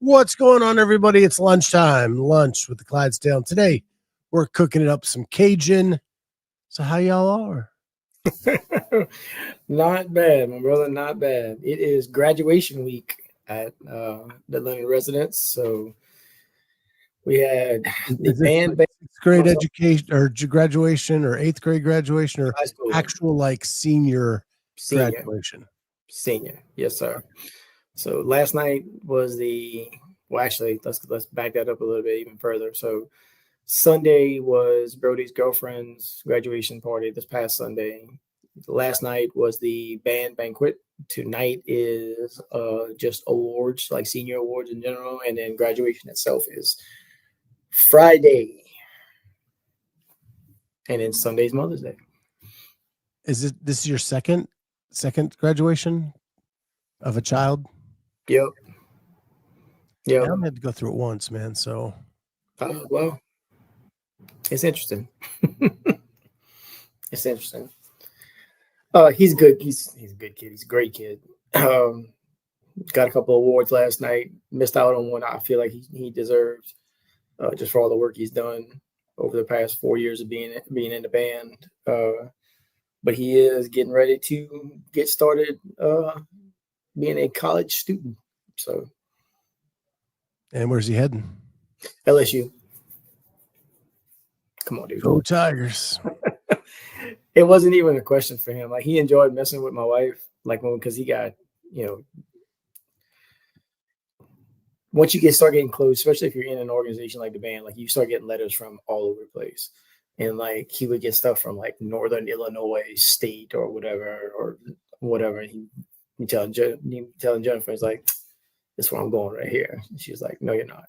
What's going on, everybody? It's lunchtime. Lunch with the Clydesdale. Today, we're cooking it up some Cajun. So how y'all are? Not bad, my brother. Not bad. It is graduation week at the Leonard residence. So we had the band. Sixth grade education or graduation or eighth grade graduation or high school. actual like senior graduation? Senior. Yes, sir. So last night was actually, let's back that up a little bit even further. So Sunday was Brody's girlfriend's graduation party this past Sunday. Last night was the band banquet. Tonight is just awards, like senior awards in general, and then graduation itself is Friday. And then Sunday's Mother's Day. This is your second graduation of a child? Yep. Yeah, I had to go through it once, man. So well, it's interesting. It's interesting. He's good. He's a good kid. He's a great kid. Got a couple of awards last night. Missed out on one I feel like he deserves, just for all the work he's done over the past 4 years of being in the band. But he is getting ready to get started being a college student. So. And where's he heading? LSU. Come on, dude. Go Tigers. It wasn't even a question for him. Like, he enjoyed messing with my wife, because he got, once you start getting close, especially if you're in an organization like the band, like you start getting letters from all over the place. And like he would get stuff from like Northern Illinois State or whatever. And he telling Jennifer, he's like, "This is where I'm going right here." And she's like, "No, you're not."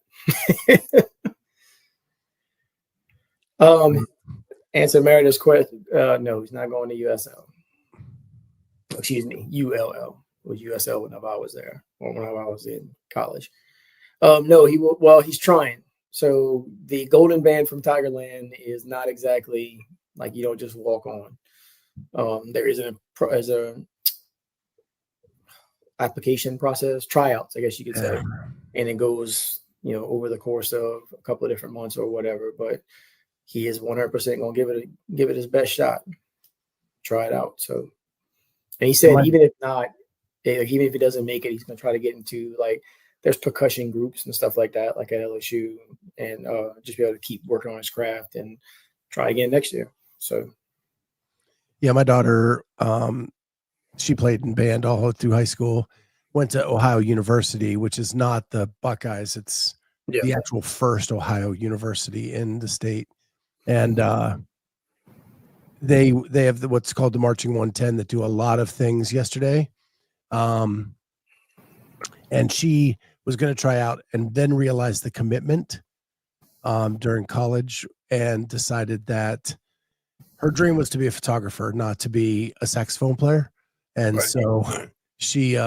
Answer Meredith's question. No, he's not going to USL. Excuse me, ULL. It was USL whenever I was there, or whenever I was in college. No, he's trying. So the Golden Band from Tigerland is not exactly like you don't just walk on. There is an application process, tryouts, I guess you could say, and it goes, over the course of a couple of different months or whatever. But he is 100% going to give it his best shot. Try it out. So, and he said even if he doesn't make it, he's going to try to get into there's percussion groups and stuff like that, like at LSU, and just be able to keep working on his craft and try again next year. So, yeah, my daughter, she played in band all through high school, went to Ohio University, which is not the Buckeyes. It's the actual first Ohio University in the state. And they have what's called the Marching 110 that do a lot of things yesterday. And she was going to try out and then realized the commitment during college and decided that her dream was to be a photographer, not to be a saxophone player. And so she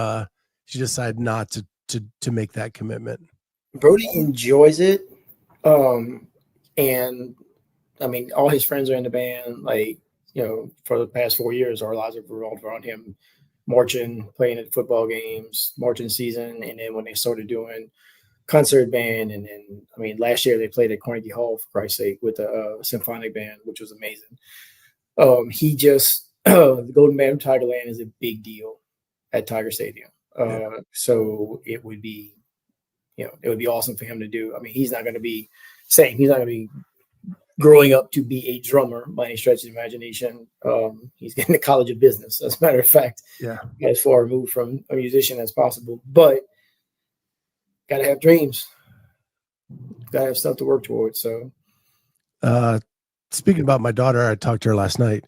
decided not to make that commitment. Brody enjoys it. And I mean, all his friends are in the band, for the past 4 years, our lives have revolved around him marching, playing at football games, marching season. And then when they started doing concert band, and then, last year they played at Carnegie Hall, for Christ's sake, with a symphonic band, which was amazing. The Golden Band of Tigerland is a big deal at Tiger Stadium. So it would be, awesome for him to do. He's not going to be growing up to be a drummer by any stretch of the imagination. He's getting the College of Business, as a matter of fact. Yeah. As far removed from a musician as possible. But gotta have dreams. Gotta have stuff to work towards. So speaking about my daughter, I talked to her last night.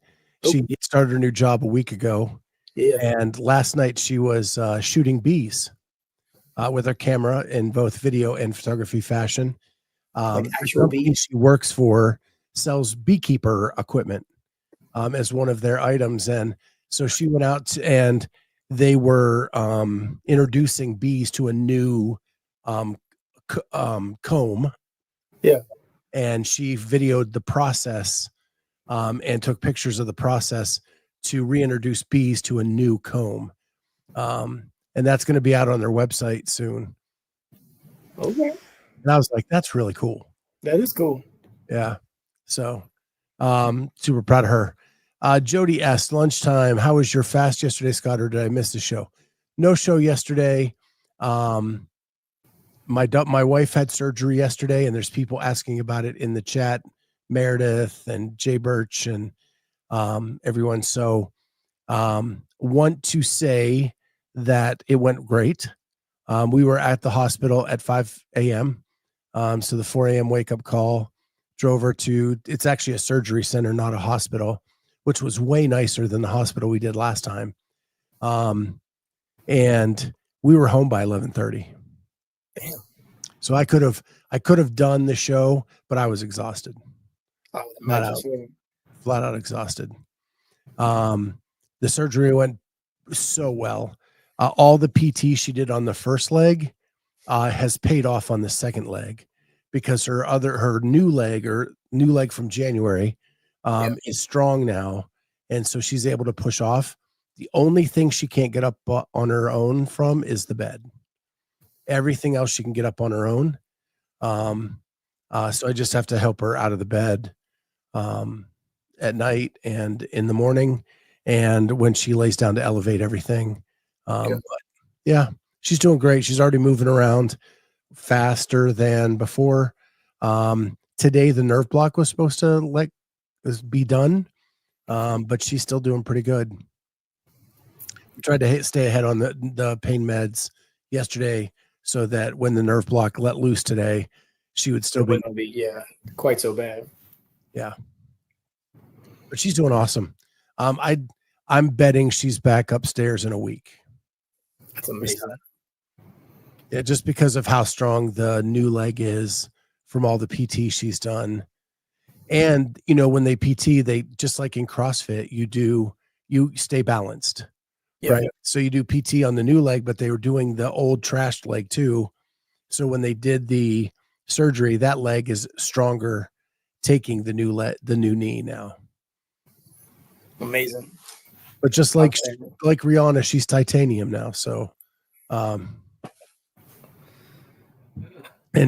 She started her new job a week ago. Yeah. And last night she was shooting bees with her camera in both video and photography fashion. Actual bee she works for sells beekeeper equipment as one of their items. And so she went out and they were introducing bees to a new comb. Yeah. And she videoed the process and took pictures of the process to reintroduce bees to a new comb. And that's going to be out on their website soon. Okay. And I was like, that's really cool. That is cool. Yeah. So super proud of her. Jody asked, lunchtime, how was your fast yesterday, Scott, or did I miss the show? No show yesterday. My wife had surgery yesterday, and there's people asking about it in the chat, Meredith and Jay Birch and everyone. So want to say that it went great. We were at the hospital at 5 a.m. So the 4 a.m. wake up call drove her to, it's actually a surgery center, not a hospital, which was way nicer than the hospital we did last time. And we were home by 11:30. Damn. So I could have done the show, but I was exhausted. I would imagine Flat out exhausted. The surgery went so well. All the PT she did on the first leg has paid off on the second leg, because her new leg from January is strong now, and so she's able to push off. The only thing she can't get up on her own from is the bed. Everything else she can get up on her own. So I just have to help her out of the bed at night and in the morning, and when she lays down to elevate everything. But yeah, she's doing great. She's already moving around faster than before. Today the nerve block was supposed to be done, but she's still doing pretty good. We tried to stay ahead on the pain meds yesterday, so that when the nerve block let loose today, she would still be quite so bad. Yeah, but she's doing awesome. I'm betting she's back upstairs in a week. That's amazing. Yeah, just because of how strong the new leg is from all the PT she's done. And, when they PT, they, just like in CrossFit, you stay balanced, right? So you do PT on the new leg, but they were doing the old trashed leg too. So when they did the surgery, that leg is stronger, taking the new knee now. Amazing. But just like Rihanna, she's titanium now. So, and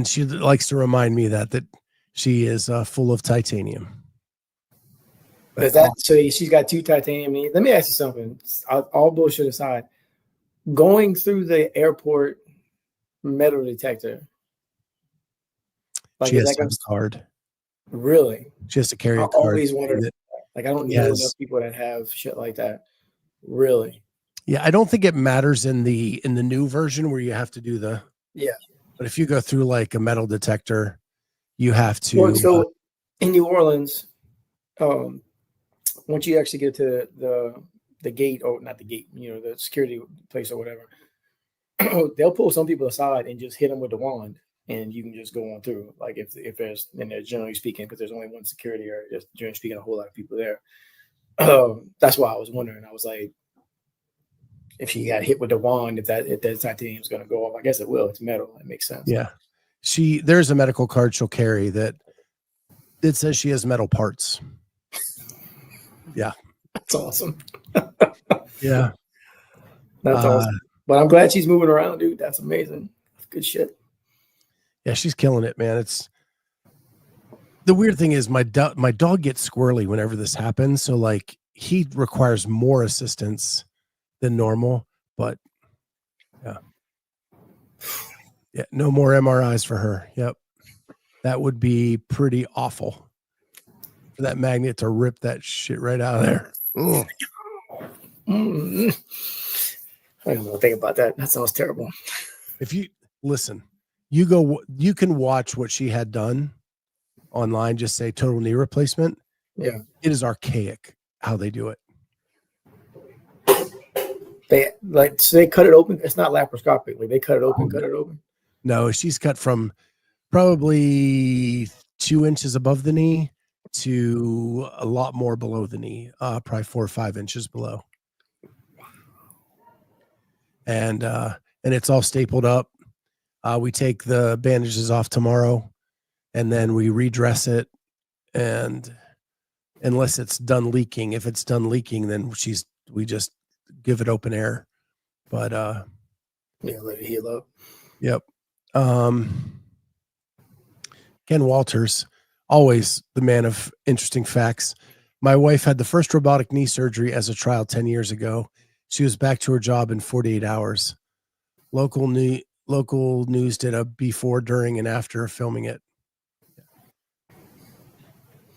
she likes to remind me that she is full of titanium. But so she's got 2 titanium knees. Let me ask you something. All bullshit aside, going through the airport metal detector, she has to have a card. Really? She has to carry a card. I always wondered. I don't know enough people that have shit like that. Really? Yeah, I don't think it matters in the new version where you have to do the. Yeah. But if you go through like a metal detector, you have to. So in New Orleans, once you actually get to the gate, or not the gate, the security place or whatever, they'll pull some people aside and just hit them with the wand, and you can just go on through. Like if there's, and they're generally speaking, because there's only one security, or just generally speaking, a whole lot of people there. That's why I was wondering. I was like, if she got hit with the wand, if that titanium is going to go off, I guess it will. It's metal. It makes sense. Yeah, there's a medical card she'll carry that it says she has metal parts. Yeah, that's awesome. Yeah, that's awesome. But I'm glad she's moving around, dude. That's amazing. That's good shit. Yeah, she's killing it, man. It's the weird thing is my dog gets squirrely whenever this happens. So like he requires more assistance than normal, but yeah, no more MRIs for her. Yep. That would be pretty awful for that magnet to rip that shit right out of there. I don't know. Think about that. That sounds terrible. If you listen, you can watch what she had done online. Just say total knee replacement. Yeah. It is archaic how they do it. So they cut it open. It's not laparoscopic. Like they cut it open. No, she's cut from probably 2 inches above the knee to a lot more below the knee, probably 4 or 5 inches below. And it's all stapled up. We take the bandages off tomorrow, and then we redress it. And unless it's done leaking, if it's done leaking, then we just give it open air. But let it heal up. Yep. Ken Walters, always the man of interesting facts. My wife had the first robotic knee surgery as a trial 10 years ago. She was back to her job in 48 hours. Local news did a before, during, and after filming it.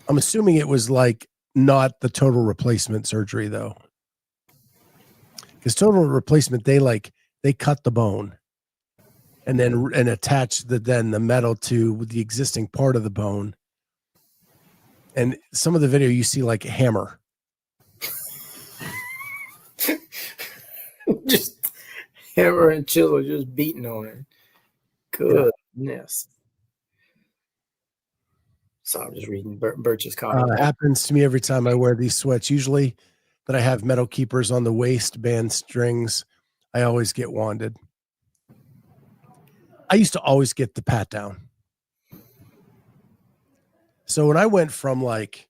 I'm assuming it was like not the total replacement surgery though. Because total replacement, they cut the bone and then attach the metal to the existing part of the bone. And some of the video you see like a hammer. Just hammer and chisel just beating on it. Goodness. Yeah. So I'm just reading Birch's comment. Happens to me every time I wear these sweats. Usually that I have metal keepers on the waistband strings, I always get wanded. I used to always get the pat down. So when I went from like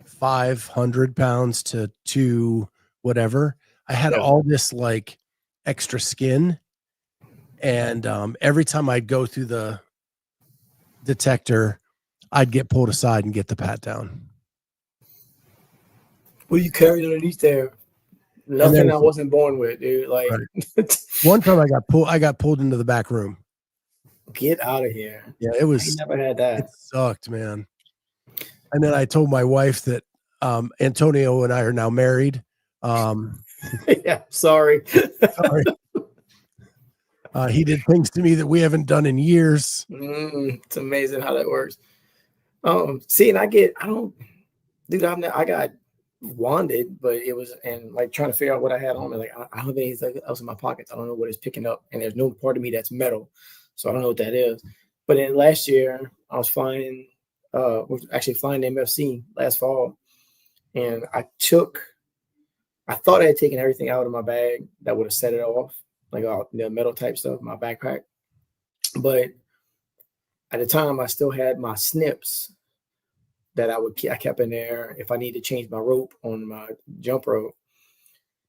500 pounds to whatever, I had all this like extra skin. And every time I'd go through the detector, I'd get pulled aside and get the pat down. Well, you carried underneath there. Nothing I wasn't born with, dude. Like right. One time I got pulled into the back room. Get out of here. Yeah, it was. I never had that. It sucked, man. And then I told my wife that Antonio and I are now married. Yeah, sorry. Sorry. He did things to me that we haven't done in years. It's amazing how that works. See, and I got wanded, but it was, and like trying to figure out what I had on me. Like I don't have anything else in my pockets. I don't know what it's picking up, and there's no part of me that's metal, so I don't know what that is. But then last year, I was flying, flying MFC last fall, and I thought I had taken everything out of my bag that would have set it off, like all the metal type stuff, my backpack. But at the time, I still had my snips that I kept in there if I need to change my rope on my jump rope.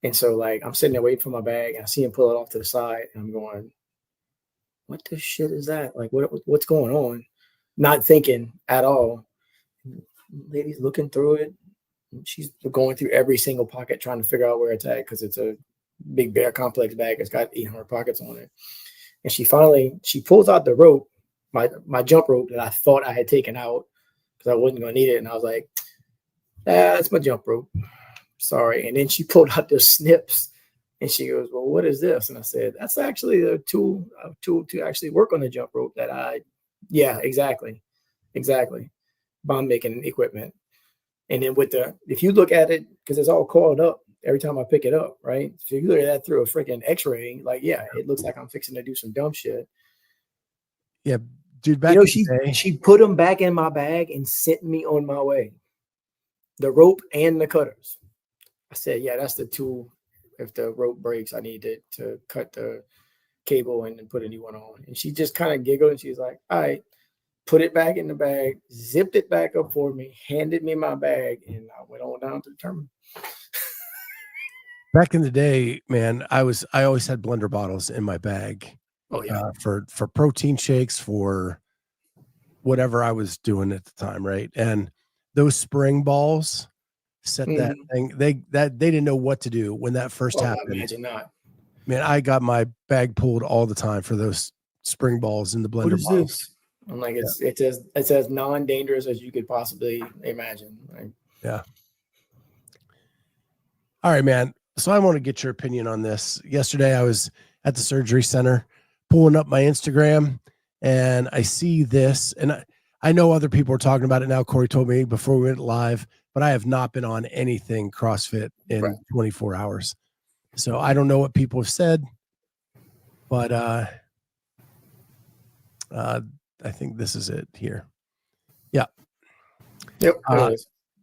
And so like I'm sitting there waiting for my bag, and I see him pull it off to the side, and I'm going, what the shit is that? Like what's going on? Not thinking at all. Lady's looking through it. She's going through every single pocket trying to figure out where it's at, because it's a big bear complex bag. It's got 800 pockets on it. And she pulls out the rope, my jump rope that I thought I had taken out because I wasn't going to need it. And I was like, that's my jump rope. Sorry. And then she pulled out the snips, and she goes, well, what is this? And I said, that's actually a tool to actually work on the jump rope yeah, exactly. Bomb making equipment. And then if you look at it, because it's all coiled up every time I pick it up, right? If you look at that through a freaking x-ray, like, yeah, it looks like I'm fixing to do some dumb shit. Yeah, dude, back in the day, she put them back in my bag and sent me on my way. The rope and the cutters. I said, yeah, that's the tool. If the rope breaks, I need it to cut the cable and put a new one on. And she just kind of giggled, and she's like, all right. Put it back in the bag, zipped it back up for me, handed me my bag, and I went on down to the terminal. Back in the day, man, I always had blender bottles in my bag. Oh yeah, for protein shakes, for whatever I was doing at the time, right? And those spring balls set that thing. They didn't know what to do when that first happened. Imagine not. Man, I got my bag pulled all the time for those spring balls in the blender bottles. This? I'm like, it's as non-dangerous as you could possibly imagine. Right? Yeah. All right, man. So I want to get your opinion on this. Yesterday, I was at the surgery center pulling up my Instagram, and I see this, and I know other people are talking about it now. Corey told me before we went live, but I have not been on anything CrossFit in 24 hours. So I don't know what people have said, but I think this is it here. Yeah. Yep.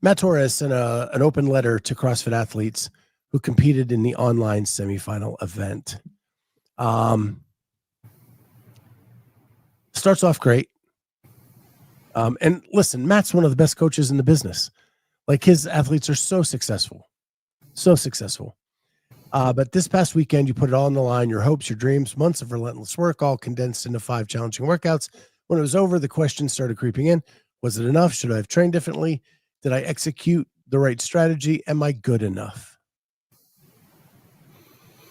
Matt Torres sent an open letter to CrossFit athletes who competed in the online semifinal event. Starts off great. And listen, Matt's one of the best coaches in the business. Like, his athletes are so successful. So successful. But this past weekend, you put it all on the line, your hopes, your dreams, months of relentless work, all condensed into 5 challenging workouts. When it was over, the questions started creeping in. Was it enough? Should I have trained differently? Did I execute the right strategy? Am I good enough?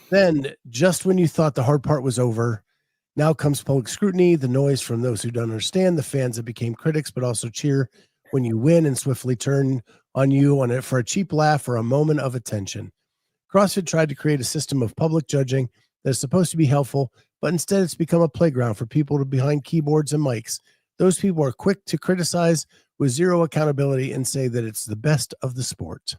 Then, just when you thought the hard part was over, now comes public scrutiny, the noise from those who don't understand, the fans that became critics but also cheer when you win and swiftly turn on you on it for a cheap laugh or a moment of attention. CrossFit tried to create a system of public judging that is supposed to be helpful, but instead it's become a playground for people behind keyboards and mics. Those people are quick to criticize with zero accountability and say that it's the best of the sport.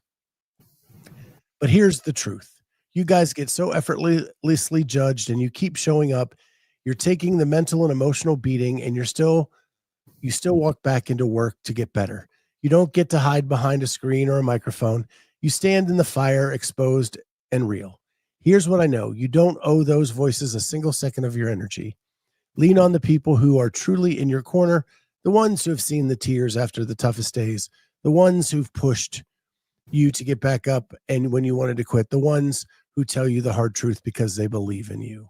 But here's the truth. You guys get so effortlessly judged and you keep showing up. You're taking the mental and emotional beating and you still walk back into work to get better. You don't get to hide behind a screen or a microphone. You stand in the fire, exposed and real. Here's what I know. You don't owe those voices a single second of your energy. Lean on the people who are truly in your corner, the ones who have seen the tears after the toughest days, the ones who've pushed you to get back up and when you wanted to quit, the ones who tell you the hard truth because they believe in you.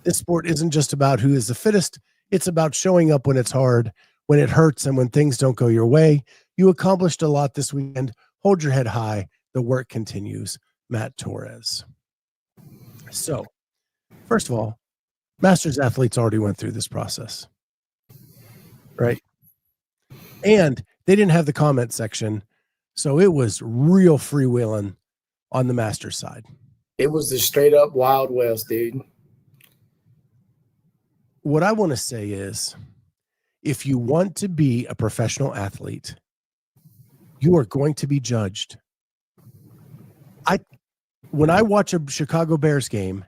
This sport isn't just about who is the fittest. It's about showing up when it's hard, when it hurts, and when things don't go your way. You accomplished a lot this weekend. Hold your head high. The work continues. Matt Torres. So, first of all, Masters athletes already went through this process, right? And they didn't have the comment section, so it was real freewheeling on the Masters side. It was the straight up Wild West, dude. What I want to say is, if you want to be a professional athlete, you are going to be judged. When I watch a Chicago Bears game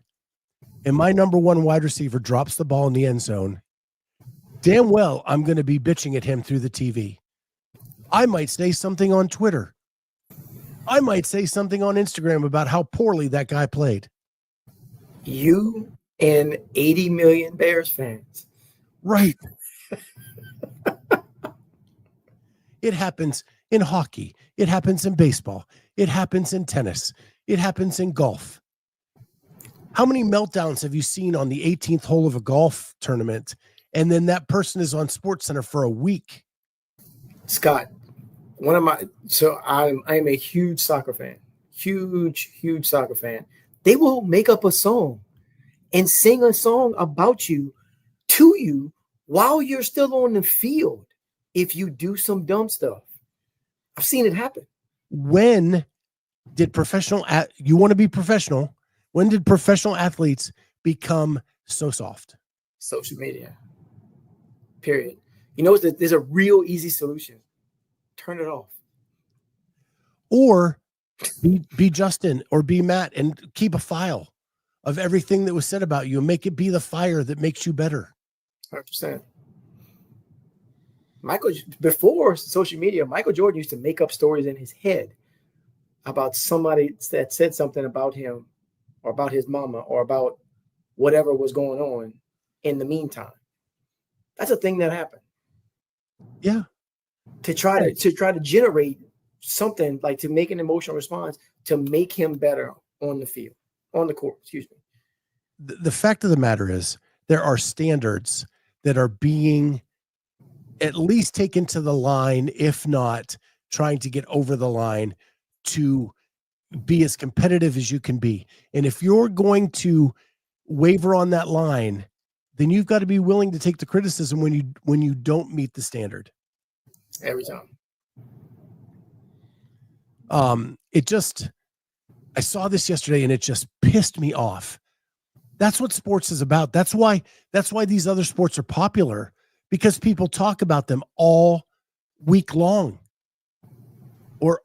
and my number one wide receiver drops the ball in the end zone, damn well I'm going to be bitching at him through the TV. I might say something on Twitter. I might say something on Instagram about how poorly that guy played. You and 80 million Bears fans. Right. It happens in hockey. It happens in baseball. It happens in tennis. It happens in golf. How many meltdowns have you seen on the 18th hole of a golf tournament, and then that person is on SportsCenter for a week? Scott, I'm a huge soccer fan. Huge soccer fan. They will make up a song and sing a song about you to you while you're still on the field if you do some dumb stuff. I've seen it happen. When did you want to be professional? When did professional athletes become so soft? Social media. Period. You know, there's a real easy solution. Turn it off. Or be Justin or be Matt and keep a file of everything that was said about you and make it be the fire that makes you better. 100%. Before social media, Michael Jordan used to make up stories in his head about somebody that said something about him or about his mama or about whatever was going on in the meantime. That's a thing that happened. Yeah. To try to generate something, like to make an emotional response to make him better on the field, on the court, excuse me. The fact of the matter is there are standards that are being at least taken to the line, if not trying to get over the line to be as competitive as you can be. And if you're going to waver on that line, then you've got to be willing to take the criticism when you don't meet the standard. Every time. I saw this yesterday and it just pissed me off. That's what sports is about. That's why these other sports are popular, because people talk about them all week long. Or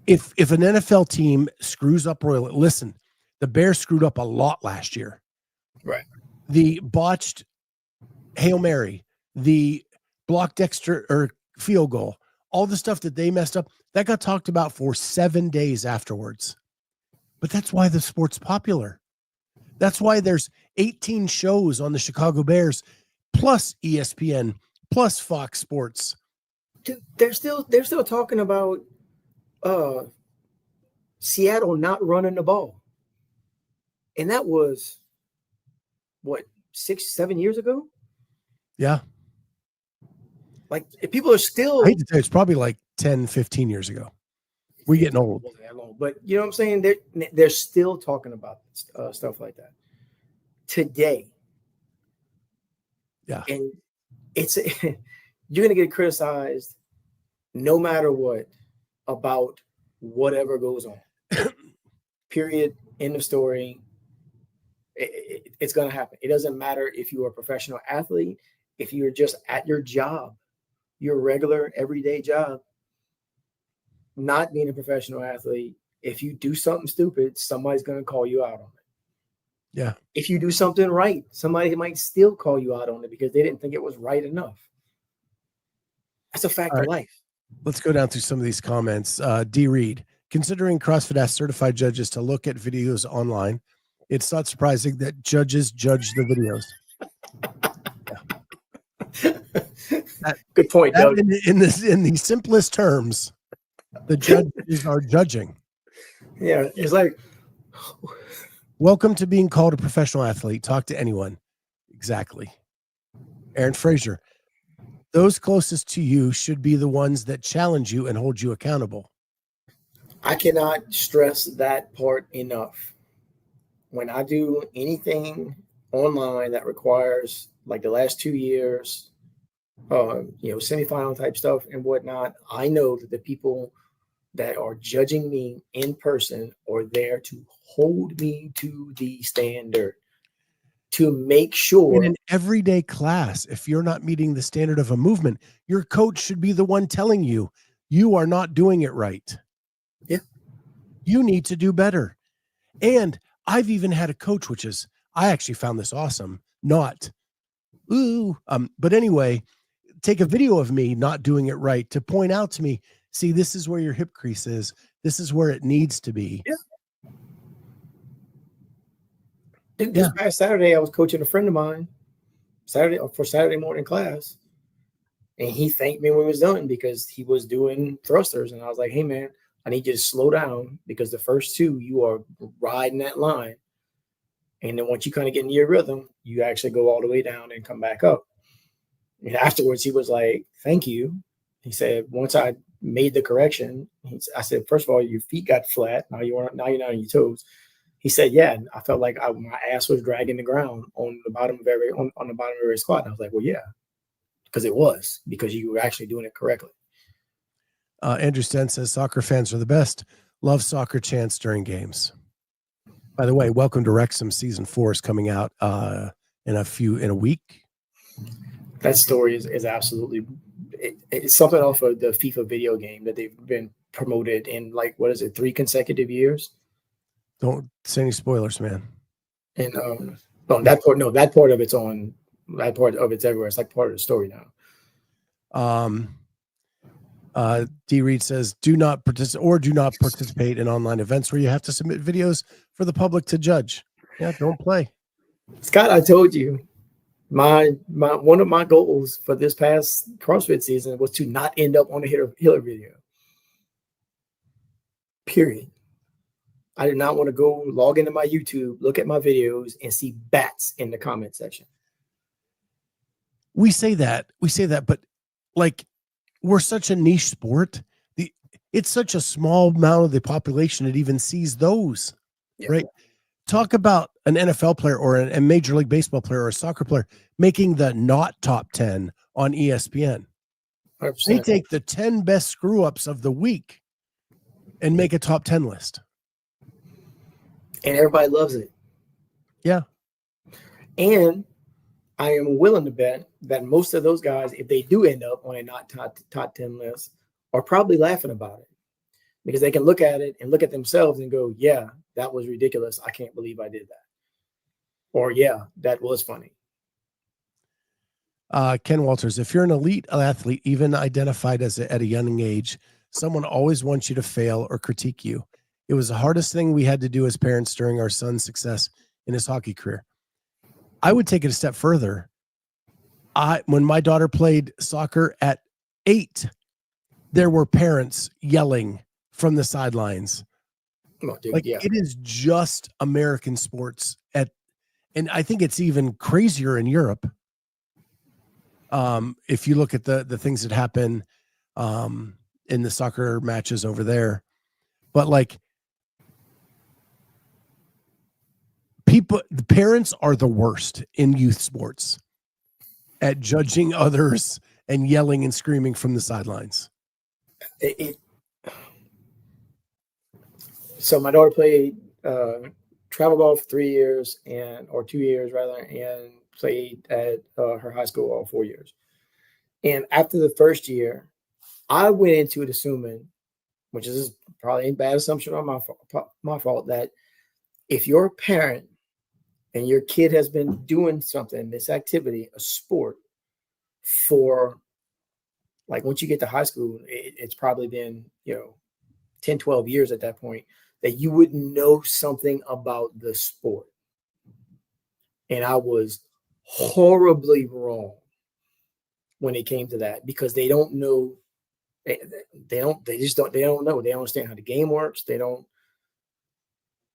if an NFL team screws up royally, listen, the Bears screwed up a lot last year. Right. The botched Hail Mary, the blocked extra or field goal, all the stuff that they messed up, that got talked about for 7 days afterwards. But that's why the sport's popular. That's why there's 18 shows on the Chicago Bears, plus ESPN, plus Fox Sports. Dude, they're still talking about Seattle not running the ball. And that was, what, 6-7 years ago? Yeah. Like, if people are still... I hate to tell you, it's probably like 10, 15 years ago. We're getting old. It wasn't that long, but you know what I'm saying? They're still talking about stuff like that today. Yeah. And it's you're going to get criticized no matter what about whatever goes on. Period. End of story. It's going to happen. It doesn't matter if you're a professional athlete, if you're just at your job, your regular everyday job, not being a professional athlete. If you do something stupid, somebody's going to call you out on it. Yeah. If you do something right, somebody might still call you out on it because they didn't think it was right enough. That's a fact of life. Let's go down through some of these comments. D. Reed, considering CrossFit asks certified judges to look at videos online, it's not surprising that judges judge the videos. Good point, Doug. In the simplest terms, the judges are judging. Yeah, it's like, welcome to being called a professional athlete. Talk to anyone. Exactly. Aaron Fraser, those closest to you should be the ones that challenge you and hold you accountable. I cannot stress that part enough. When I do anything online that requires, like the last 2 years, semifinal type stuff and whatnot, I know that the people that are judging me in person are there to hold me to the standard, to make sure. In an everyday class, if you're not meeting the standard of a movement, your coach should be the one telling you, you are not doing it right. Yeah. You need to do better. And I've even had a coach, I actually found this awesome, but anyway, take a video of me not doing it right to point out to me, see, this is where your hip crease is. This is where it needs to be. Yeah. Dude, this past Saturday, I was coaching a friend of mine for Saturday morning class. And he thanked me when he was done because he was doing thrusters. And I was like, hey, man, I need you to slow down because the first two, you are riding that line. And then once you kind of get into your rhythm, you actually go all the way down and come back up. And afterwards, he was like, thank you. He said, once I made the correction, I said, first of all, your feet got flat. Now you're not on your toes. He said, yeah. And I felt like my ass was dragging the ground on the bottom of every squat. And I was like, well, yeah, because you were actually doing it correctly. Andrew Sten says soccer fans are the best. Love soccer chants during games. By the way, welcome to Wrexham season 4 is coming out in a week. That story is absolutely it's something off of the FIFA video game that they've been promoted in 3 consecutive years. Don't say any spoilers, man. And that part of it's everywhere. It's like part of the story now. D. Reed says, do not participate in online events where you have to submit videos for the public to judge. Yeah, don't play. Scott, I told you, one of my goals for this past CrossFit season was to not end up on a Hitler video. Period. I did not want to go log into my YouTube, look at my videos, and see bats in the comment section. We say that, but we're such a niche sport. It's such a small amount of the population that even sees those, right? Talk about an NFL player or a Major League Baseball player or a soccer player making the not top 10 on ESPN. 100%. They take the 10 best screw-ups of the week and make a top 10 list. And everybody loves it. Yeah. And I am willing to bet that most of those guys, if they do end up on a not top 10 list, are probably laughing about it because they can look at it and look at themselves and go, yeah, that was ridiculous. I can't believe I did that. Or, yeah, that was funny. Ken Walters, if you're an elite athlete, even identified as at a young age, someone always wants you to fail or critique you. It was the hardest thing we had to do as parents during our son's success in his hockey career. I would take it a step further. When my daughter played soccer at 8, there were parents yelling from the sidelines, Oh, dude, Like yeah. it is just American sports and I think it's even crazier in Europe. If you look at the things that happen in the soccer matches over there, but like the parents are the worst in youth sports at judging others and yelling and screaming from the sidelines. So my daughter played travel ball for 3 years or 2 years rather, and played at her high school all 4 years. And after the first year, I went into it assuming, which is probably a bad assumption on my fault, that if you're a parent and your kid has been doing something, this activity, a sport, for like once you get to high school, it's probably been 10, 12 years at that point, that you would know something about the sport. And I was horribly wrong when it came to that, because they don't know. They don't know. They don't understand how the game works. They don't.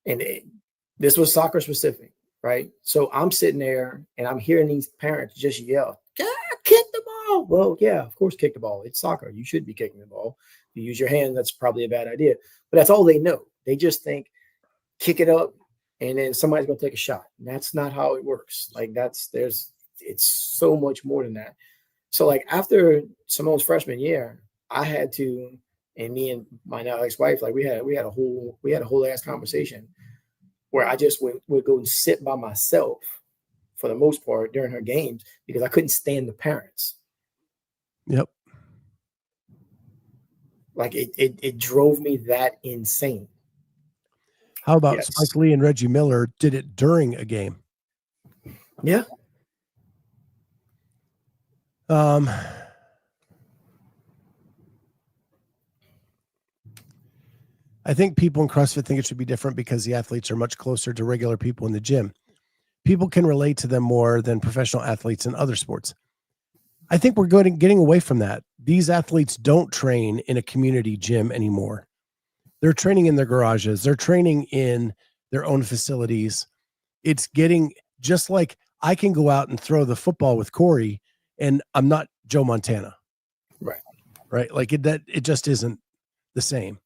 And this was soccer specific, right? So I'm sitting there and I'm hearing these parents just yell, kick the ball. Well, yeah, of course, kick the ball. It's soccer. You should be kicking the ball. If you use your hand, that's probably a bad idea. But that's all they know. They just think, kick it up, and then somebody's going to take a shot. And that's not how it works. Like it's so much more than that. So like after Simone's freshman year, I had to, and me and my now ex-wife, like we had a whole ass conversation where I just would go and sit by myself for the most part during her games, because I couldn't stand the parents. Yep. Like it drove me that insane. How about Spike Lee and Reggie Miller did it during a game? Yeah. I think people in CrossFit think it should be different because the athletes are much closer to regular people in the gym. People can relate to them more than professional athletes in other sports. I think we're getting away from that. These athletes don't train in a community gym anymore. They're training in their garages. They're training in their own facilities. It's getting just like I can go out and throw the football with Corey and I'm not Joe Montana. Right. Like it just isn't the same.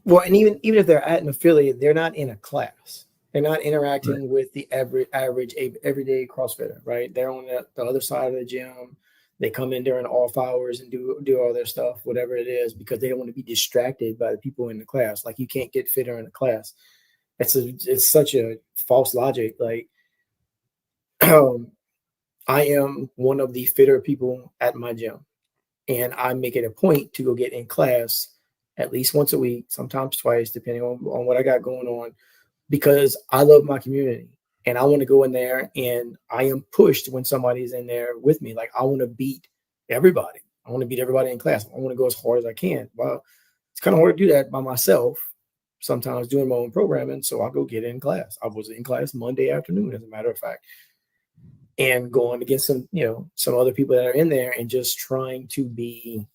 Well, and even if they're at an affiliate, they're not in a class. They're not interacting with the average everyday CrossFitter, right? They're on the other side of the gym. They come in during off hours and do all their stuff, whatever it is, because they don't want to be distracted by the people in the class. Like you can't get fitter in a class. It's such a false logic. Like I am one of the fitter people at my gym, and I make it a point to go get in class at least once a week, sometimes twice, depending on what I got going on, because I love my community and I want to go in there, and I am pushed when somebody's in there with me. Like I want to beat everybody. I want to beat everybody in class. I want to go as hard as I can. Well, it's kind of hard to do that by myself, sometimes doing my own programming. So I go get in class. I was in class Monday afternoon, as a matter of fact, and going against some other people that are in there and just trying to be,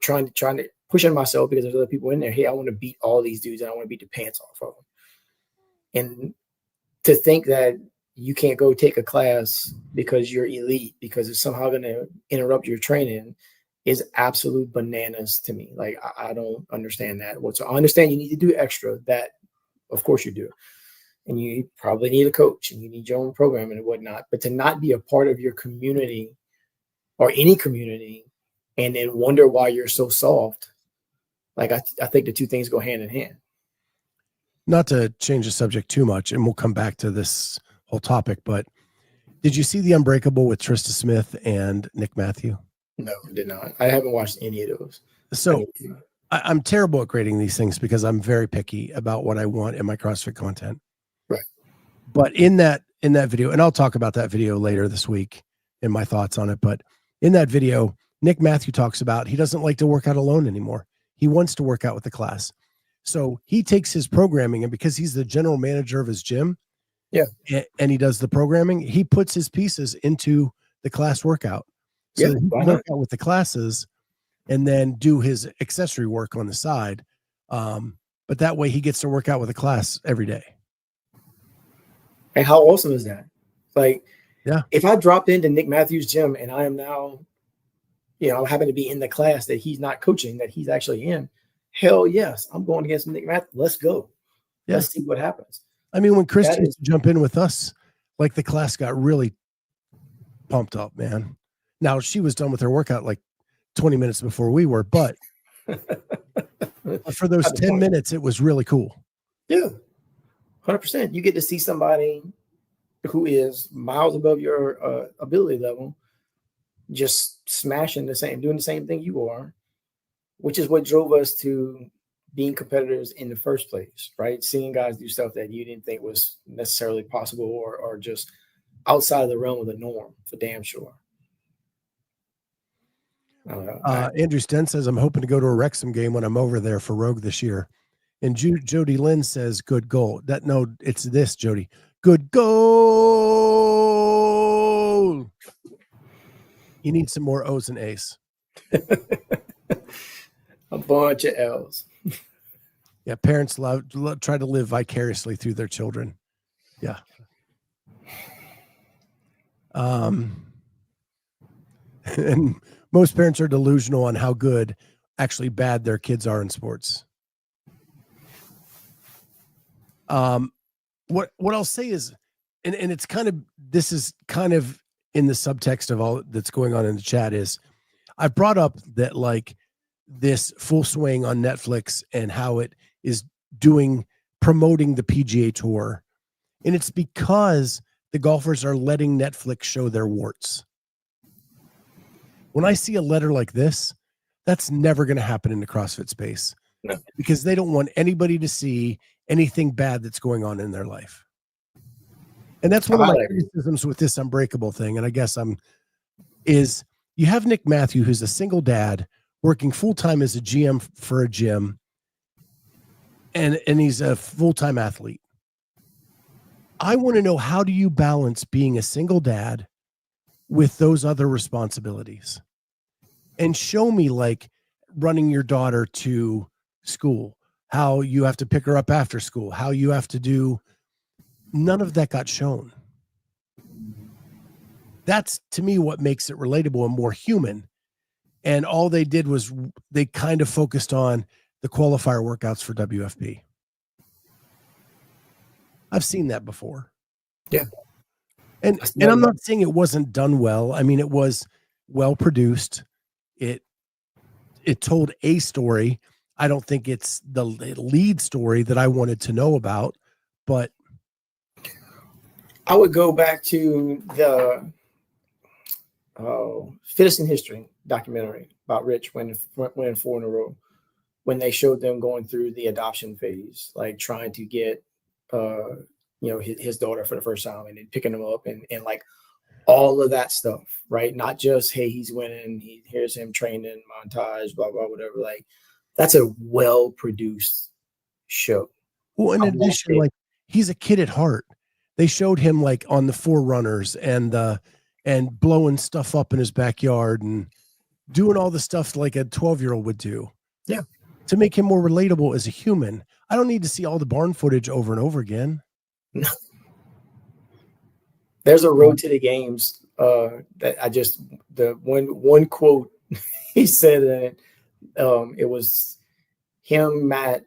trying to pushing myself because there's other people in there. Hey, I want to beat all these dudes and I want to beat the pants off of them. And to think that you can't go take a class because you're elite, because it's somehow going to interrupt your training, is absolute bananas to me. Like I don't understand that. So I understand you need to do extra. That of course you do. And you probably need a coach and you need your own program and whatnot, but to not be a part of your community or any community and then wonder why you're so soft. Like I think the two things go hand in hand. Not to change the subject too much, and we'll come back to this whole topic, but did you see The Unbreakable with Trista Smith and Nick Matthew? No, I did not. I haven't watched any of those. So I'm terrible at grading these things because I'm very picky about what I want in my CrossFit content. Right. But in that video, and I'll talk about that video later this week and my thoughts on it, but in that video, Nick Matthew talks about he doesn't like to work out alone anymore. He wants to work out with the class. So he takes his programming, and because he's the general manager of his gym, and he does the programming, he puts his pieces into the class workout. So he can work out with the classes and then do his accessory work on the side But that way he gets to work out with a class every day. And how awesome is that? Like, yeah, if I dropped into Nick Matthews' gym and I am now, happen to be in the class that he's not coaching, that he's actually in, hell yes, I'm going against Nick Matthews. Let's go. Yeah. Let's see what happens. I mean, when Christy used to jump in with us, like the class got really pumped up, man. Now she was done with her workout like 20 minutes before we were, but for those 10 minutes, it was really cool. Yeah, 100%. You get to see somebody who is miles above your ability level, just smashing doing the same thing you are, which is what drove us to being competitors in the first place, right? Seeing guys do stuff that you didn't think was necessarily possible or just outside of the realm of the norm, for damn sure. Andrew Sten says, I'm hoping to go to a Wrexham game when I'm over there for Rogue this year. And Jody Lynn says, good goal. It's this, Jody. Good goal. You need some more O's and A's. A bunch of L's. Yeah, parents try to live vicariously through their children. Yeah. And most parents are delusional on how actually bad their kids are in sports. What I'll say is, and it's this is kind of in the subtext of all that's going on in the chat, is I've brought up that like this Full Swing on Netflix and how it is promoting the PGA Tour. And it's because the golfers are letting Netflix show their warts. When I see a letter like this, that's never going to happen in the CrossFit space. No. Because they don't want anybody to see anything bad that's going on in their life. And that's one of my criticisms with this Unbreakable thing. And I guess is you have Nick Matthew, who's a single dad working full-time as a GM for a gym. And he's a full-time athlete. I want to know, how do you balance being a single dad with those other responsibilities? And show me, like, running your daughter to school, how you have to pick her up after school, how you have to do. None of that got shown. That's, to me, what makes it relatable and more human. And all they did was they kind of focused on the qualifier workouts for WFP. I've seen that before. Yeah. And I'm not saying it wasn't done well. I mean, it was well produced. It told a story. I don't think it's the lead story that I wanted to know about, but I would go back to the Fittest in History documentary about Rich winning 4 in a row, when they showed them going through the adoption phase, like trying to get his daughter for the first time and then picking them up and like all of that stuff, right? Not just, hey, he's winning, here's him training, montage, blah, blah, whatever. Like, that's a well-produced show. Well, in addition, like, he's a kid at heart. They showed him like on the Forerunners and blowing stuff up in his backyard and doing all the stuff like a 12-year-old would do. Yeah. To make him more relatable as a human. I don't need to see all the barn footage over and over again. No. There's a road to the games that the one quote he said in it, it was him, Matt,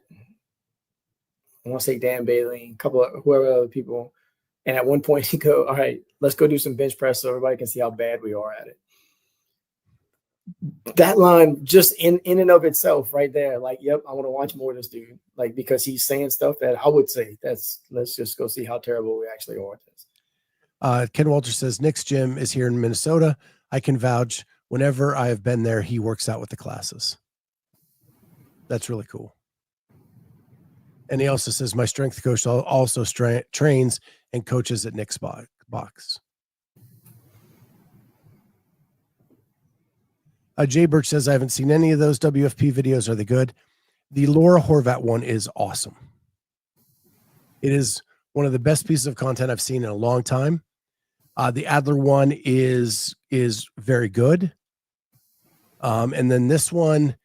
I want to say Dan Bailey, a couple of whoever other people. And at one point he go, all right, let's go do some bench press so everybody can see how bad we are at it. That line just in and of itself right there, like, yep, I want to watch more of this dude, like, because he's saying stuff that I would say let's just go see how terrible we actually are at this. Ken Walter says Nick's gym is here in Minnesota. I can vouch. Whenever I have been there, he works out with the classes. That's really cool. And he also says my strength coach also trains and coaches at Nick's box. Jay Birch says, I haven't seen any of those WFP videos. Are they good? The Laura Horvat one is awesome. It is one of the best pieces of content I've seen in a long time. The Adler one is very good. And then this one,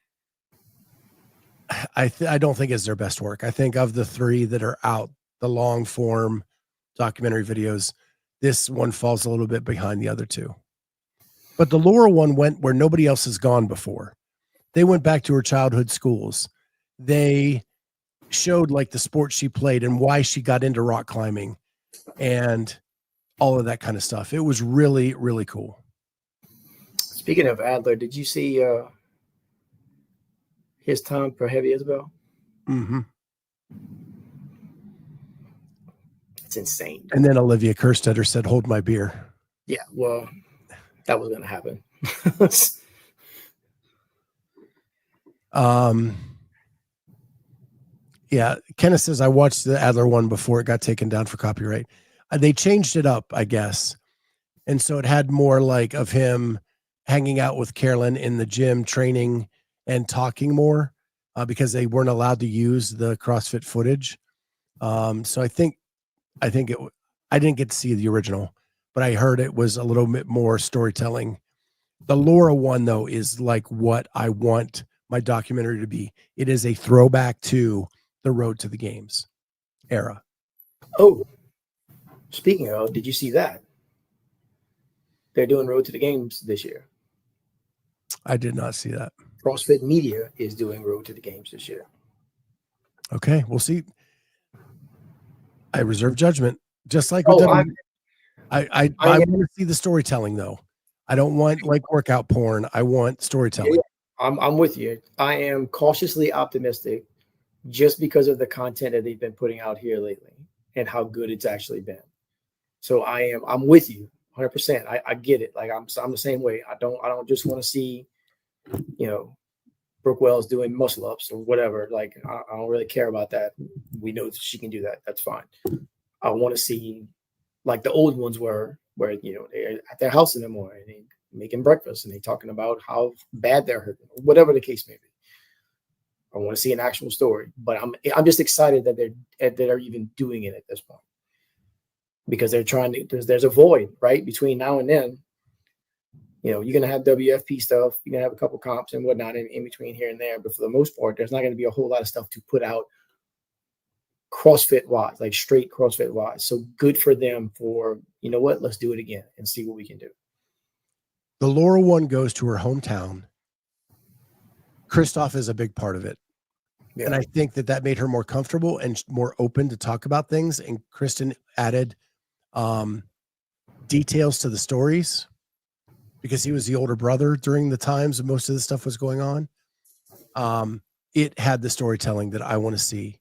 I don't think it's their best work. I think of the three that are out, the long form documentary videos, this one falls a little bit behind the other two. But the Laura one went where nobody else has gone before. They went back to her childhood schools. They showed like the sport she played and why she got into rock climbing and all of that kind of stuff. It was really, really cool. Speaking of Adler, did you see his time per heavy Isabel? Mm-hmm. It's insane. And then Olivia Kerstetter said, "Hold my beer." Yeah, well, that was going to happen. Yeah, Kenneth says, I watched the Adler one before it got taken down for copyright. They changed it up, I guess. And so it had more like of him hanging out with Carolyn in the gym, training and talking more because they weren't allowed to use the CrossFit footage. So I think I didn't get to see the original, but I heard it was a little bit more storytelling. The Laura one, though, is like what I want my documentary to be. It is a throwback to the Road to the Games era. Oh, speaking of, did you see that? They're doing Road to the Games this year. I did not see that. CrossFit Media is doing Road to the Games this year. Okay, we'll see. I reserve judgment, just like with I want to see the storytelling, though. I don't want like workout porn. I want storytelling. Yeah, I'm with you. I am cautiously optimistic just because of the content that they've been putting out here lately and how good it's actually been. So I'm with you 100%. I get it. Like I'm the same way. I don't just want to see, Brooke Wells doing muscle ups or whatever. Like I don't really care about that. We know she can do that. That's fine. I want to see like the old ones where they're at their house in the morning, they making breakfast and they talking about how bad they're hurting, whatever the case may be. I want to see an actual story, but I'm just excited that they're even doing it at this point because they're trying to. There's a void right between now and then. You're going to have WFP stuff. You're going to have a couple comps and whatnot in between here and there, but for the most part, there's not going to be a whole lot of stuff to put out CrossFit wise, like straight CrossFit wise. So good for them for, let's do it again and see what we can do. The Laura one goes to her hometown. Christoph is a big part of it. Yeah. And I think that made her more comfortable and more open to talk about things. And Kristen added details to the stories because he was the older brother during the times most of the stuff was going on. It had the storytelling that I want to see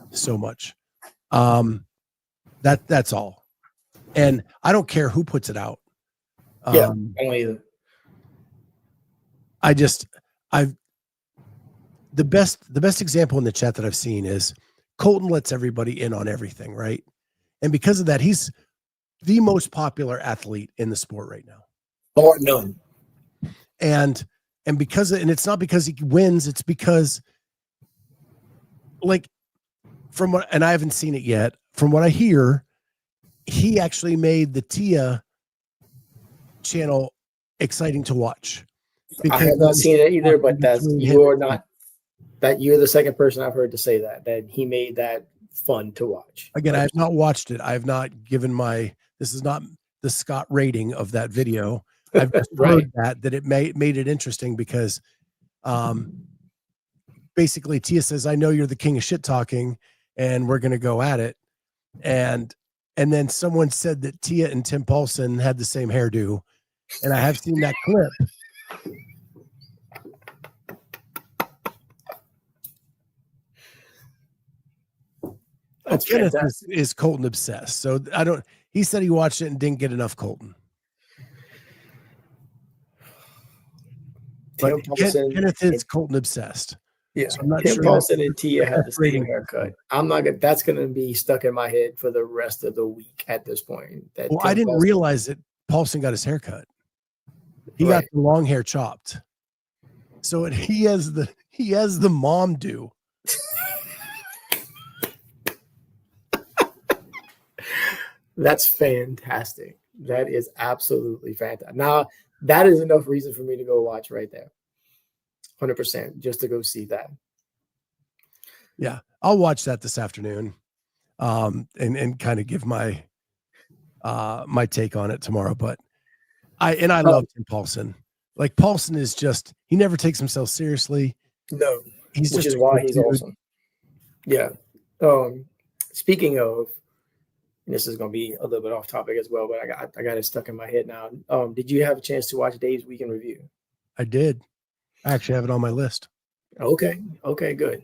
so much. That's all. And I don't care who puts it out. I don't either. The best example in the chat that I've seen is Colton lets everybody in on everything, right? And because of that, he's the most popular athlete in the sport right now. Or none. And it's not because he wins, it's because like and I haven't seen it yet, from what I hear, he actually made the Tia channel exciting to watch. I have not seen it either, but you're the second person I've heard to say that he made that fun to watch. Again, I have not watched it. I have not given this is not the Scott rating of that video. I've just heard that it made it interesting because basically Tia says, I know you're the king of shit talking and we're going to go at it. And then someone said that Tia and Tim Paulson had the same hairdo. And I have seen that clip. Kenneth is Colton obsessed. So he said he watched it and didn't get enough Colton. But Kenneth is Colton obsessed. Yeah, so I'm not Tim Paulson and Tia have the same haircut. That's going to be stuck in my head for the rest of the week at this point. I didn't realize that Paulson got his haircut. He got the long hair chopped. So he has the mom do. That's fantastic. That is absolutely fantastic. Now, that is enough reason for me to go watch right there. 100%, just to go see that. Yeah, I'll watch that this afternoon, and kind of give my my take on it tomorrow. But I love Tim Paulson. Like Paulson is just, he never takes himself seriously. No, He's which just is a why good he's dude. awesome. Yeah. Speaking of, and this is going to be a little bit off topic as well, but I got it stuck in my head now. Did you have a chance to watch Dave's Weekend Review? I did. I actually have it on my list. Okay. Okay. Good.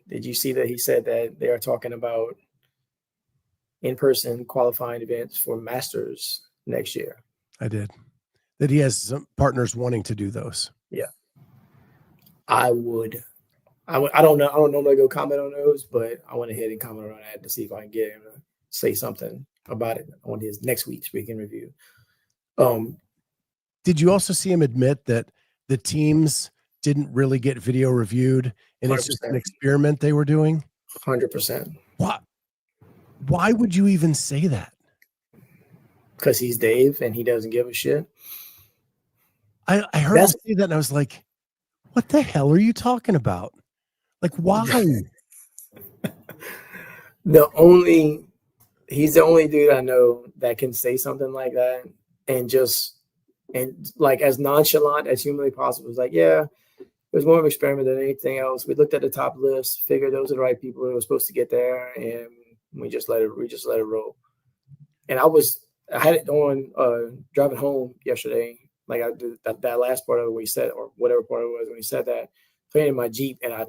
Did you see that he said that they are talking about in-person qualifying events for Masters next year? I did. That he has some partners wanting to do those. Yeah. I don't know. I don't normally go comment on those, but I went ahead and commented on that to see if I can get him to say something about it on his next week's Weekend Review. Did you also see him admit that the teams didn't really get video reviewed and 100%. It's just an experiment they were doing? 100%. Why would you even say that? Because he's Dave and he doesn't give a shit. I heard him say that and I was like, what the hell are you talking about? Like, why? He's the only dude I know that can say something like that and like as nonchalant as humanly possible. It's like, yeah, it was more of an experiment than anything else. We looked at the top list, figured those are the right people that were supposed to get there, and we just let it roll. And I had it on driving home yesterday. Like I did that last part of it when he said, or whatever part it was when he said that, playing in my Jeep, and I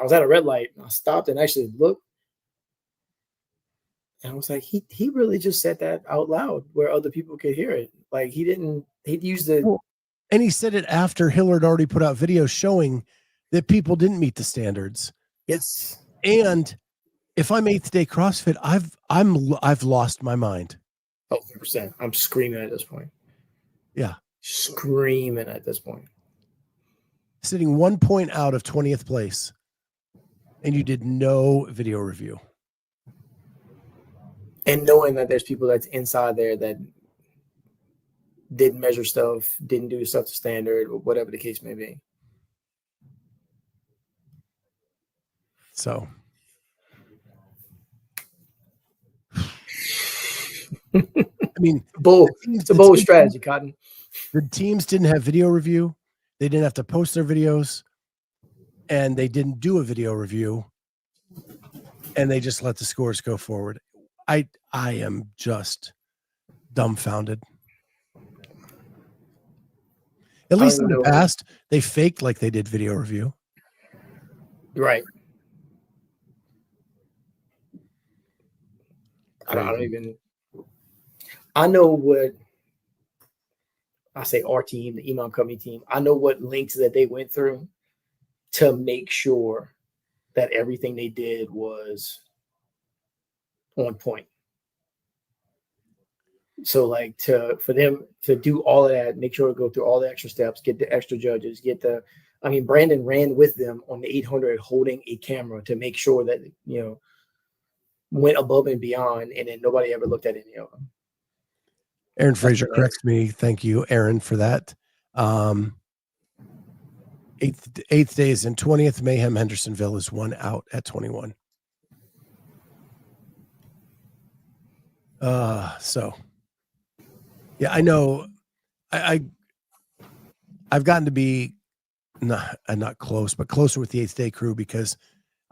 was at a red light and I stopped and actually looked. And I was like, he really just said that out loud where other people could hear it. Like he'd used it. And he said it after Hillard already put out videos showing that people didn't meet the standards. Yes. And if I'm 8th day CrossFit, I've lost my mind. Oh, 100%. I'm screaming at this point. Yeah. Screaming at this point. Sitting 1 point out of 20th place. And you did no video review. And knowing that there's people that's inside there that didn't measure stuff, didn't do stuff to standard, or whatever the case may be. So. I mean, it's a bold strategy, Cotton. The teams didn't have video review. They didn't have to post their videos, and they didn't do a video review, and they just let the scores go forward. I am just dumbfounded. At least in the past, they faked like they did video review. Right. I know what I say, our team, the Imam Company team. I know what links that they went through to make sure that everything they did was on point. So like for them to do all of that, make sure to go through all the extra steps, get the extra judges, Brandon ran with them on the 800 holding a camera to make sure that, went above and beyond, and then nobody ever looked at any of them. Aaron Fraser corrects me. Thank you, Aaron, for that. 8th day is in 20th. Mayhem Hendersonville is 1 out at 21. So yeah, I know I've gotten to be not close, but closer with the 8th day crew because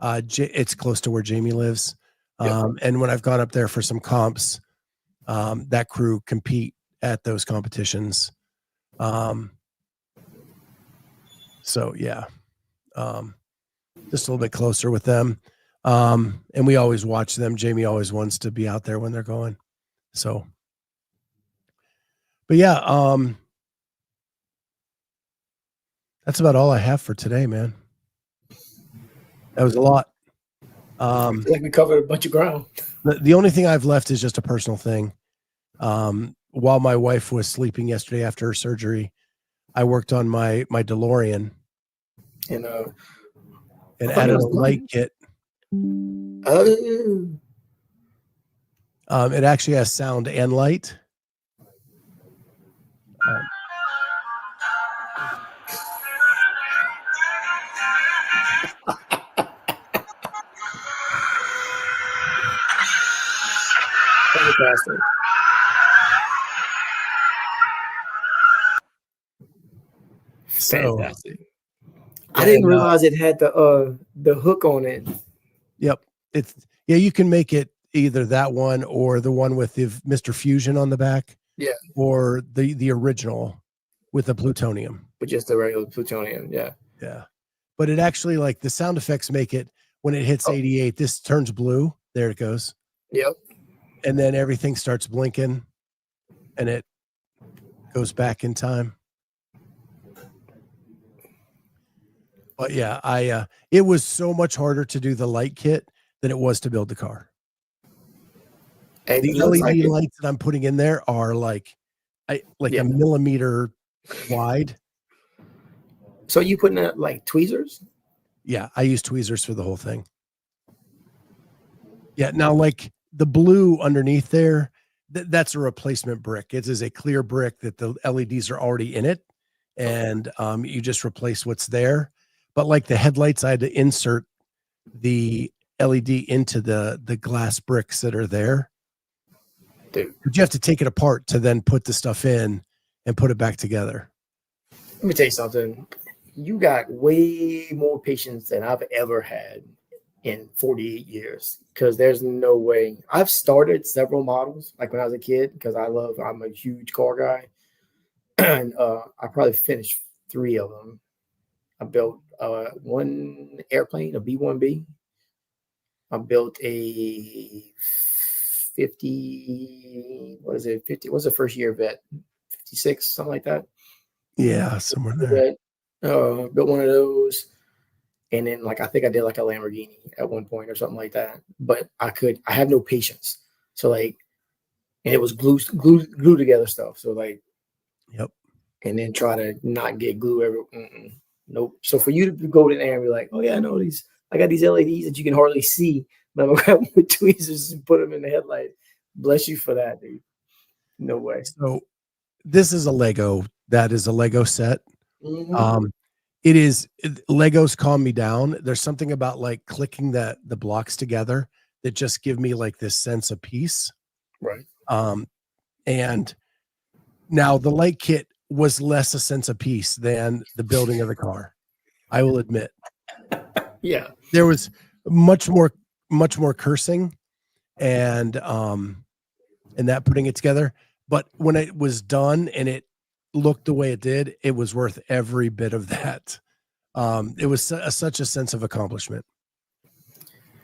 it's close to where Jamie lives. And when I've gone up there for some comps, that crew compete at those competitions. So yeah, just a little bit closer with them. And we always watch them. Jamie always wants to be out there when they're going. So, but yeah, that's about all I have for today, man. That was a lot. I feel like we covered a bunch of ground. The only thing I've left is just a personal thing. While my wife was sleeping yesterday after her surgery, I worked on my DeLorean and added a light kit. It actually has sound and light. Fantastic. So, Fantastic. I didn't realize it had the hook on it. Yep. You can make it either that one or the one with the Mr. Fusion on the back. Yeah. Or the original with the plutonium. But just the regular plutonium, yeah. Yeah. But it actually, like, the sound effects make it, when it hits 88, this turns blue. There it goes. Yep. And then everything starts blinking and it goes back in time. But yeah, it was so much harder to do the light kit than it was to build the car. And the LED lights that I'm putting in there are like a millimeter wide. So you putting out like tweezers? Yeah, I use tweezers for the whole thing. Yeah, now like the blue underneath there, that's a replacement brick. It is a clear brick that the LEDs are already in it, and you just replace what's there. But like the headlights, I had to insert the LED into the glass bricks that are there. Dude. But you have to take it apart to then put the stuff in and put it back together. Let me tell you something. You got way more patience than I've ever had in 48 years, because there's no way. I've started several models like when I was a kid, because I'm a huge car guy. And I probably finished 3 of them. I built one airplane, a B-1B. I built a 50, what is it? 50, what's the first year vet? 56, something like that. Yeah, somewhere there. Built one of those. And then I think I did like a Lamborghini at one point or something like that. But I have no patience. So and it was glue together stuff. So yep. And then try to not get glue nope. So for you to go in there and be like, oh yeah, I know these. I got these LEDs that you can hardly see, but I'm gonna grab them with tweezers and put them in the headlight. Bless you for that, dude. No way. So this is a Lego. That is a Lego set. Mm-hmm. Legos calm me down. There's something about like clicking the blocks together that just give me like this sense of peace. Right. And now the light kit was less a sense of peace than the building of the car. I will admit. Yeah. There was much more cursing and that putting it together. But when it was done and it looked the way it did, it was worth every bit of that. It was such a sense of accomplishment.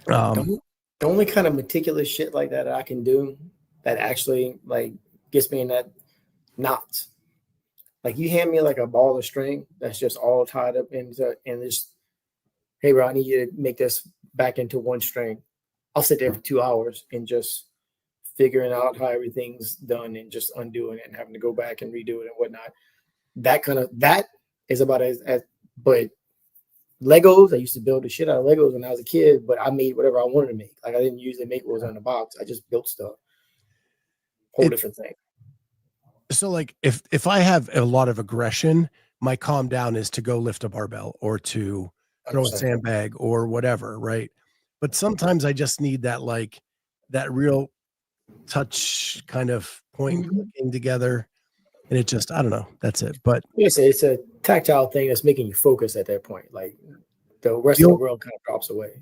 The only kind of meticulous shit like that I can do that actually gets me in that knots. Like you hand me like a ball of string that's just all tied up into, and just, hey bro, I need you to make this back into one string. I'll sit there for 2 hours and just figuring out how everything's done and just undoing it and having to go back and redo it and whatnot. That is about but Legos, I used to build the shit out of Legos when I was a kid, but I made whatever I wanted to make. Like I didn't usually make what was on the box. I just built stuff. Whole different thing. So like if I have a lot of aggression, my calm down is to go lift a barbell or to throw a sandbag or whatever, right? But sometimes I just need that that real touch kind of point clicking together, and it just, I don't know, that's it. But it's a tactile thing that's making you focus at that point. Like the rest of the world kind of drops away.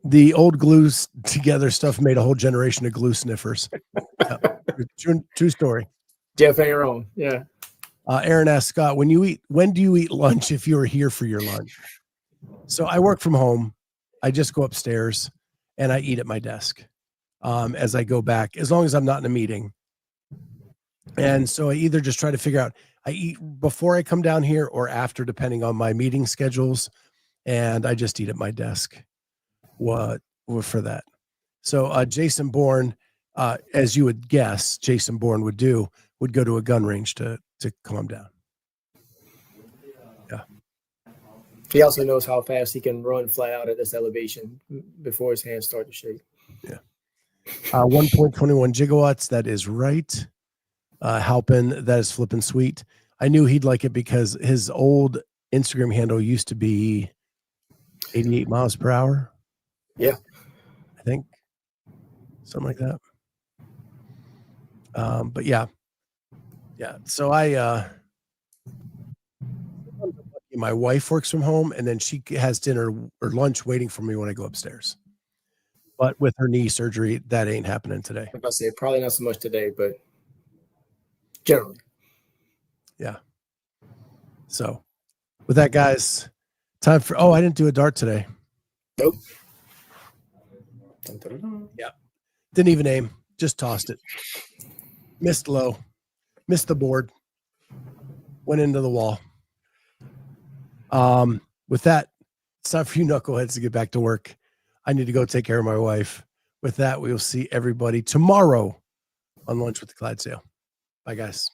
The old glue together stuff made a whole generation of glue sniffers. True story. Jeff ain't wrong. Yeah. Aaron asked Scott, when do you eat lunch if you were here for your lunch? So I work from home. I just go upstairs and I eat at my desk as I go back, as long as I'm not in a meeting. And so I either just try to figure out, I eat before I come down here or after, depending on my meeting schedules. And I just eat at my desk. What for that? So Jason Bourne, as you would guess, Jason Bourne would go to a gun range to calm down. Yeah. He also knows how fast he can run flat out at this elevation before his hands start to shake. Yeah. 1.21 gigawatts. That is right. Halpin, that is flipping sweet. I knew he'd like it because his old Instagram handle used to be 88 miles per hour. Yeah. I think something like that. But yeah. So my wife works from home, and then she has dinner or lunch waiting for me when I go upstairs. But with her knee surgery, that ain't happening today. I'm about to say probably not so much today, but generally. Yeah. So with that, guys, time for I didn't do a dart today. Nope. Yeah. Didn't even aim, just tossed it. Missed low, missed the board, went into the wall. With that, it's time for you knuckleheads to get back to work. I need to go take care of my wife. With that, we will see everybody tomorrow on Lunch with the Clydesdale. Bye, guys.